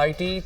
IT,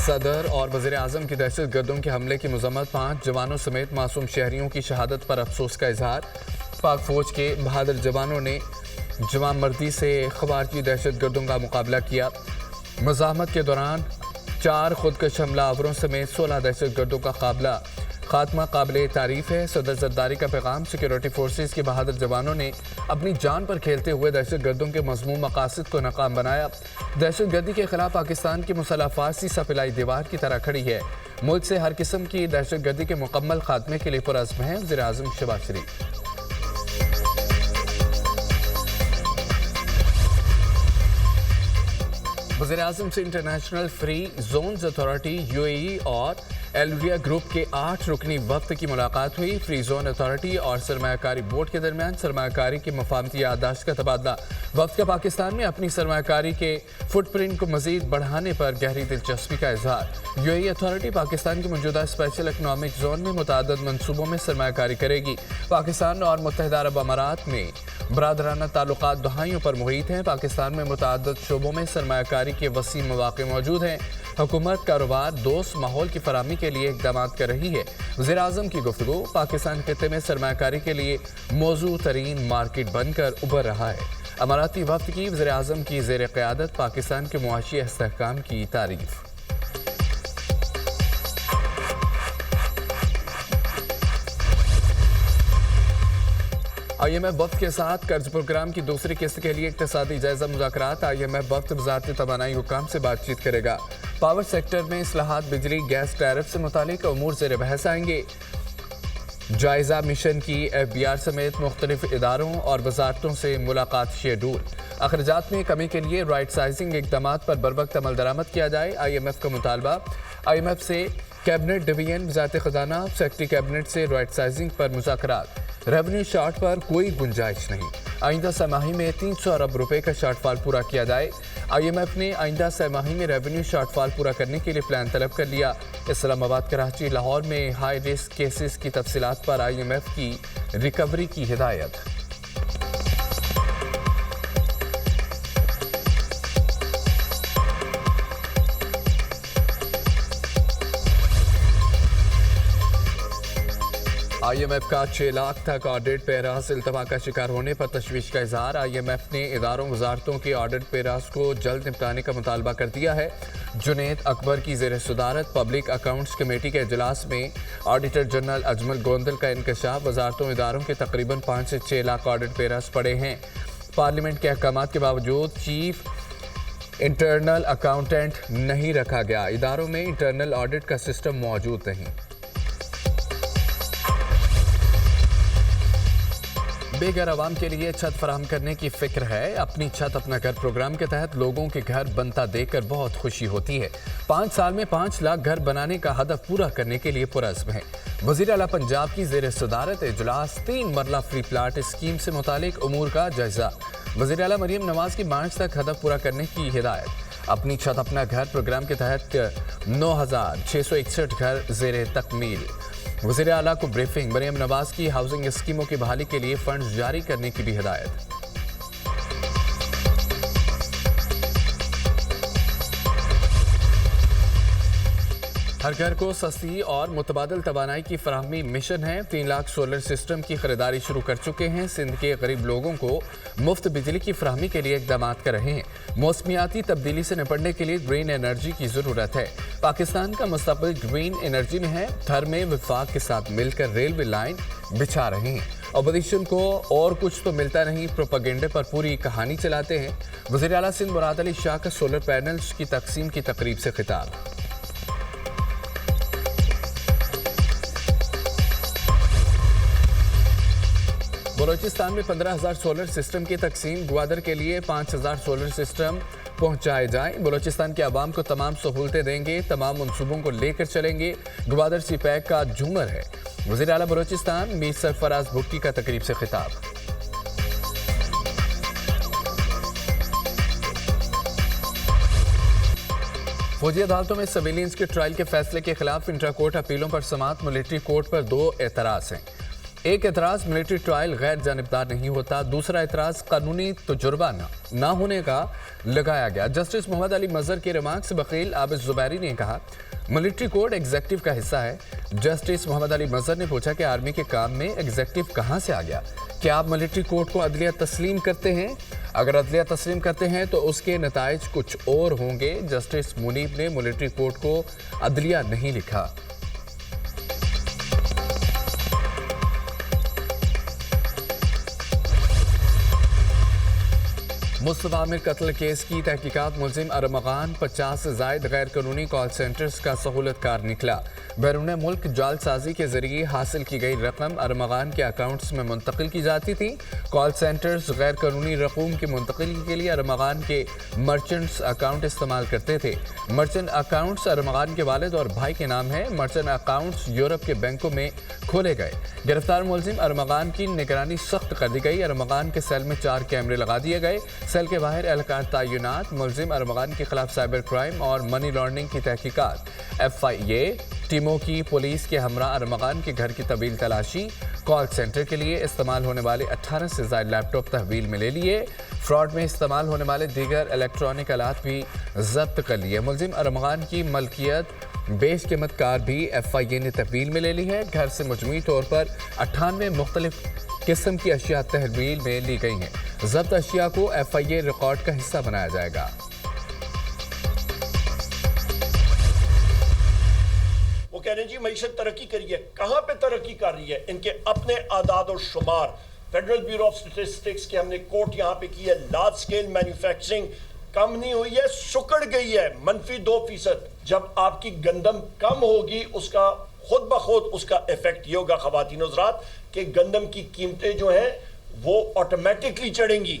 صدر اور وزیر اعظم کی دہشت گردوں کے حملے کی مذمت، 5 جوانوں سمیت معصوم شہریوں کی شہادت پر افسوس کا اظہار۔ پاک فوج کے بہادر جوانوں نے جوان مردی سے خوارزمی دہشت گردوں کا مقابلہ کیا۔ مزاحمت کے دوران 4 خودکش حملہ آوروں سمیت 16 دہشت گردوں کا خاتمہ قابل تعریف ہے۔ صدر زرداری کا پیغام، سیکیورٹی فورسز کے بہادر جوانوں نے اپنی جان پر کھیلتے ہوئے دہشت گردوں کے مذموم مقاصد کو ناکام بنایا۔ دہشت گردی کے خلاف پاکستان کی مسلح افواج سپلائی دیوار کی طرح کھڑی ہے، ملک سے ہر قسم کی دہشت گردی کے مکمل خاتمے کے لیے پرعزم ہے۔ وزیر اعظم شہباز شریف۔ وزیر اعظم سے international free zones authority UAE اور ایلوریا گروپ کے 8 رکنی وفد کی ملاقات ہوئی۔ فری زون اتھارٹی اور سرمایہ کاری بورڈ کے درمیان سرمایہ کاری کی مفاہمتی یادداشت کا تبادلہ۔ وفد کا پاکستان میں اپنی سرمایہ کاری کے فٹ پرنٹ کو مزید بڑھانے پر گہری دلچسپی کا اظہار۔ UAE اتھارٹی پاکستان کی موجودہ اسپیشل اکنامک زون میں متعدد منصوبوں میں سرمایہ کاری کرے گی۔ پاکستان اور متحدہ عرب امارات میں برادرانہ تعلقات دہائیوں پر محیط ہیں۔ پاکستان میں متعدد شعبوں میں سرمایہ کاری کے وسیع مواقع موجود ہیں۔ حکومت کاروبار دوست ماحول کی فراہمی کے لیے اقدامات کر رہی ہے۔ وزیر اعظم کی گفتگو، پاکستان خطے میں سرمایہ کاری کے لیے موزوں ترین مارکیٹ بن کر ابھر رہا ہے۔ اماراتی وفد کی وزیر اعظم کی زیر قیادت پاکستان کے معاشی استحکام کی تعریف۔ IMF وفد کے ساتھ قرض پروگرام کی دوسری قسط کے لیے اقتصادی جائزہ مذاکرات۔ IMF وفد وزارت توانائی حکام سے بات چیت کرے گا۔ پاور سیکٹر میں اصلاحات، بجلی گیس ٹیرف سے متعلق امور زیر بحث آئیں گے۔ جائزہ مشن کی FBR سمیت مختلف اداروں اور وزارتوں سے ملاقات شیڈول۔ اخراجات میں کمی کے لیے رائٹ سائزنگ اقدامات پر بروقت عمل درآمد کیا جائے۔ IMF کا مطالبہ، IMF سے کیبنٹ ڈویژن وزارت خزانہ سیکرٹری کیبنٹ سے رائٹ سائزنگ پر مذاکرات۔ ریونیو شارٹ پر کوئی گنجائش نہیں، آئندہ سہ ماہی میں 300 ارب روپے کا شارٹ فال پورا کیا جائے۔ IMF نے آئندہ سہ ماہی میں ریونیو شارٹ فال پورا کرنے کے لیے پلان طلب کر لیا۔ اسلام آباد، کراچی، لاہور میں ہائی رسک کیسز کی تفصیلات پر IMF کی ریکوری کی ہدایت۔ IMF کا 6 لاکھ تک آڈٹ پیراس التوا کا شکار ہونے پر تشویش کا اظہار۔ IMF نے اداروں وزارتوں کے آڈٹ پیراس کو جلد نپٹانے کا مطالبہ کر دیا ہے۔ جنید اکبر کی زیر صدارت پبلک اکاؤنٹس کمیٹی کے اجلاس میں آڈیٹر جنرل اجمل گوندل کا انکشاف، وزارتوں اداروں کے تقریباً 5 سے 6 لاکھ آڈٹ پیراس پڑے ہیں۔ پارلیمنٹ کے احکامات کے باوجود چیف انٹرنل اکاؤنٹنٹ نہیں رکھا گیا، اداروں میں انٹرنل آڈٹ کا سسٹم موجود نہیں۔ بے گھر عوام کے لیے چھت فراہم کرنے کی فکر ہے۔ اپنی چھت اپنا گھر پروگرام کے تحت لوگوں کے گھر بنتا دیکھ کر بہت خوشی ہوتی ہے۔ 5 سال میں 5 لاکھ گھر بنانے کا ہدف پورا کرنے کے لیے پرعزم ہے۔ وزیر اعلیٰ پنجاب کی زیر صدارت اجلاس، 3 مرلہ فری پلاٹ اسکیم سے متعلق امور کا جائزہ۔ وزیر اعلیٰ مریم نواز کی مارچ تک ہدف پورا کرنے کی ہدایت۔ اپنی چھت اپنا گھر پروگرام کے تحت 9661 گھر زیر تکمیل۔ وزیر اعلیٰ کو بریفنگ، مریم نواز کی ہاؤسنگ اسکیموں کی بحالی کے لیے فنڈز جاری کرنے کی بھی ہدایت۔ ہر گھر کو سستی اور متبادل توانائی کی فراہمی مشن ہے۔ 3 لاکھ سولر سسٹم کی خریداری شروع کر چکے ہیں۔ سندھ کے غریب لوگوں کو مفت بجلی کی فراہمی کے لیے اقدامات کر رہے ہیں۔ موسمیاتی تبدیلی سے نپٹنے کے لیے گرین انرجی کی ضرورت ہے۔ پاکستان کا مستقبل گرین انرجی میں ہے۔ تھر میں وفاق کے ساتھ مل کر ریلوے لائن بچھا رہے ہیں۔ اپوزیشن کو اور کچھ تو ملتا نہیں، پروپیگنڈے پر پوری کہانی چلاتے ہیں۔ وزیر اعلیٰ سندھ مراد علی شاہ کا سولر پینلز کی تقسیم کی تقریب سے خطاب۔ بلوچستان میں 15,000 سولر سسٹم کی تقسیم، گوادر کے لیے 5,000 سولر سسٹم پہنچائے جائیں۔ بلوچستان کے عوام کو تمام سہولتیں دیں گے، تمام منصوبوں کو لے کر چلیں گے، گوادر سی پیک کا جھومر ہے۔ وزیر اعلیٰ بلوچستان میر سرفراز بھٹی کا تقریب سے خطاب۔ فوجی عدالتوں میں سویلینس کے ٹرائل کے فیصلے کے خلاف انٹرا کورٹ اپیلوں پر سماعت، ملٹری کورٹ پر 2 اعتراض ہیں۔ ایک اعتراض ملٹری ٹرائل غیر جانبدار نہیں ہوتا، دوسرا اعتراض قانونی تجربہ نہ ہونے کا لگایا گیا۔ جسٹس محمد علی مظہر کے ریمارکس وکیل عابد زبیری نے کہا ملٹری کوڈ ایگزیکٹو کا حصہ ہے۔ جسٹس محمد علی مظہر نے پوچھا کہ آرمی کے کام میں ایگزیکٹو کہاں سے آ گیا؟ کیا آپ ملٹری کوڈ کو عدلیہ تسلیم کرتے ہیں؟ اگر عدلیہ تسلیم کرتے ہیں تو اس کے نتائج کچھ اور ہوں گے۔ جسٹس منیب نے ملٹری کوڈ کو عدلیہ نہیں لکھا۔ مصطفیٰ عامر قتل کیس کی تحقیقات ملزم ارمغان 50 سے زائد غیر قانونی کال سینٹرز کا سہولت کار نکلا۔ بیرون ملک جعل سازی کے ذریعے حاصل کی گئی رقم ارمغان کے اکاؤنٹس میں منتقل کی جاتی تھی۔ کال سینٹرز غیر قانونی رقوم کی منتقلی کے لیے ارمغان کے مرچنٹس اکاؤنٹ استعمال کرتے تھے۔ مرچنٹ اکاؤنٹس ارمغان کے والد اور بھائی کے نام ہیں۔ مرچنٹ اکاؤنٹس یورپ کے بینکوں میں کھولے گئے۔ گرفتار ملزم ارمغان کی نگرانی سخت کر دی گئی۔ ارمغان کے سیل میں 4 کیمرے لگا دیے گئے۔ سیل کے باہر اہلکار تعینات۔ ملزم ارمغان کے خلاف سائبر کرائم اور منی لانڈرنگ کی تحقیقات۔ FIA ٹیموں کی پولیس کے ہمراہ ارمغان کے گھر کی طویل تلاشی۔ کال سینٹر کے لیے استعمال ہونے والے 18 سے زائد لیپ ٹاپ تحویل میں لے لیے۔ فراڈ میں استعمال ہونے والے دیگر الیکٹرانک آلات بھی ضبط کر لیے۔ ملزم ارمغان کی ملکیت بیش قیمت کار بھی FIA نے تحویل میں لے لی ہے۔ گھر سے مجموعی طور پر 98 مختلف قسم کی اشیاء تحویل میں لی گئی ہیں۔ ضبط اشیاء کو FIA ریکارڈ کا حصہ بنایا جائے گا۔ وہ کہہ رہے ہیں جی معیشت ترقی کری ہے، کہاں پہ ترقی کر رہی ہے؟ ان کے اپنے اعداد و شمار فیڈرل بیورو آف اسٹیٹسٹکس کے ہم نے کوٹ یہاں پہ کی ہے۔ لارج سکیل مینوفیکچرنگ کم نہیں ہوئی ہے، سکڑ گئی ہے -2%۔ جب آپ کی گندم کم ہوگی اس کا خود بخود اس کا ایفیکٹ یہ ہوگا خواتین و حضرات کہ گندم کی قیمتیں جو ہیں وہ آٹومیٹکلی چڑھیں گی۔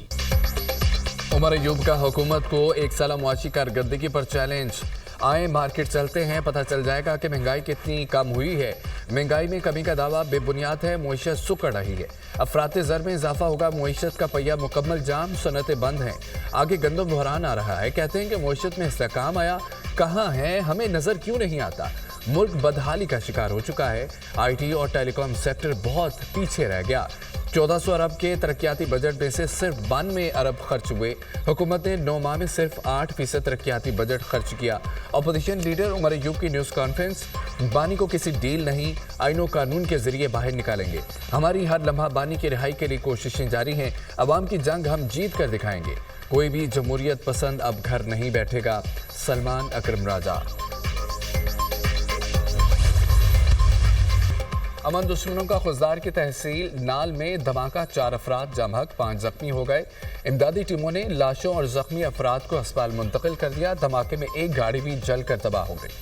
عمر ایوب کا حکومت کو 1 سالہ معاشی کارکردگی پر چیلنج۔ آئیں مارکیٹ چلتے ہیں، پتہ چل جائے گا کہ مہنگائی کتنی کم ہوئی ہے۔ مہنگائی میں کمی کا دعویٰ بے بنیاد ہے، معیشت سکڑ رہی ہے۔ افراط زر میں اضافہ ہوگا، معیشت کا پہیہ مکمل جام، صنعتیں بند ہیں۔ آگے گندم بحران آ رہا ہے، کہتے ہیں کہ معیشت میں استحکام آیا، کہاں ہے؟ ہمیں نظر کیوں نہیں آتا؟ ملک بدحالی کا شکار ہو چکا ہے۔ IT اور ٹیلی کام سیکٹر بہت پیچھے رہ گیا۔ 1400 ارب کے ترقیاتی بجٹ میں سے صرف 92 ارب خرچ ہوئے۔ حکومت نے 9 ماہ میں صرف 8% ترقیاتی بجٹ خرچ کیا۔ اپوزیشن لیڈر عمر ایوب کی نیوز کانفرنس، بانی کو کسی ڈیل نہیں، آئین و قانون کے ذریعے باہر نکالیں گے۔ ہماری ہر لمحہ بانی کی رہائی کے لیے کوششیں جاری ہیں۔ عوام کی جنگ ہم جیت کر دکھائیں گے۔ کوئی بھی جمہوریت پسند اب گھر نہیں بیٹھے گا۔ سلمان اکرم راجہ۔ امن دشمنوں کا خضدار کی تحصیل نال میں دھماکہ، 4 افراد جاں بحق، 5 زخمی ہو گئے۔ امدادی ٹیموں نے لاشوں اور زخمی افراد کو ہسپتال منتقل کر دیا۔ دھماکے میں ایک گاڑی بھی جل کر تباہ ہو گئی۔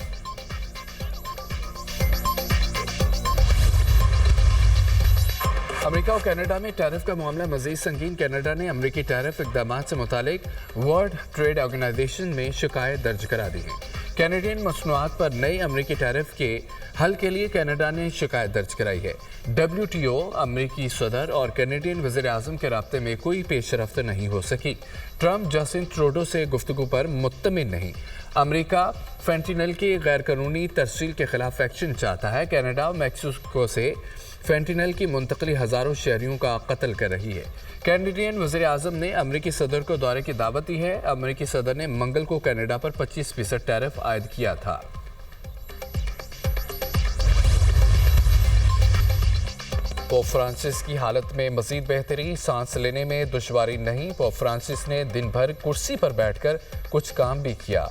امریکہ اور کینیڈا میں ٹیرف کا معاملہ مزید سنگین۔ کینیڈا نے امریکی ٹیرف اقدامات سے متعلق ورلڈ ٹریڈ آرگنائزیشن میں شکایت درج کرا دی ہے۔ کینیڈین مصنوعات پر نئے امریکی ٹیرف کے حل کے لیے کینیڈا نے شکایت درج کرائی ہے۔ WTO، امریکی صدر اور کینیڈین وزیر اعظم کے رابطے میں کوئی پیش رفت نہیں ہو سکی۔ ٹرمپ جسٹن ٹروڈو سے گفتگو پر مطمئن نہیں۔ امریکہ فینٹینل کی غیر قانونی ترسیل کے خلاف ایکشن چاہتا ہے۔ کینیڈا اور میکسیکو سے فینٹینل کی منتقلی ہزاروں شہریوں کا قتل کر رہی ہے۔ کینیڈین وزیر اعظم نے امریکی صدر کو دورے کی دعوت دی ہے۔ امریکی صدر نے منگل کو کینیڈا پر 25% ٹیرف عائد کیا تھا۔ پوپ فرانسس کی حالت میں مزید بہتری، سانس لینے میں دشواری نہیں۔ پوپ فرانسس نے دن بھر کرسی پر بیٹھ کر کچھ کام بھی کیا۔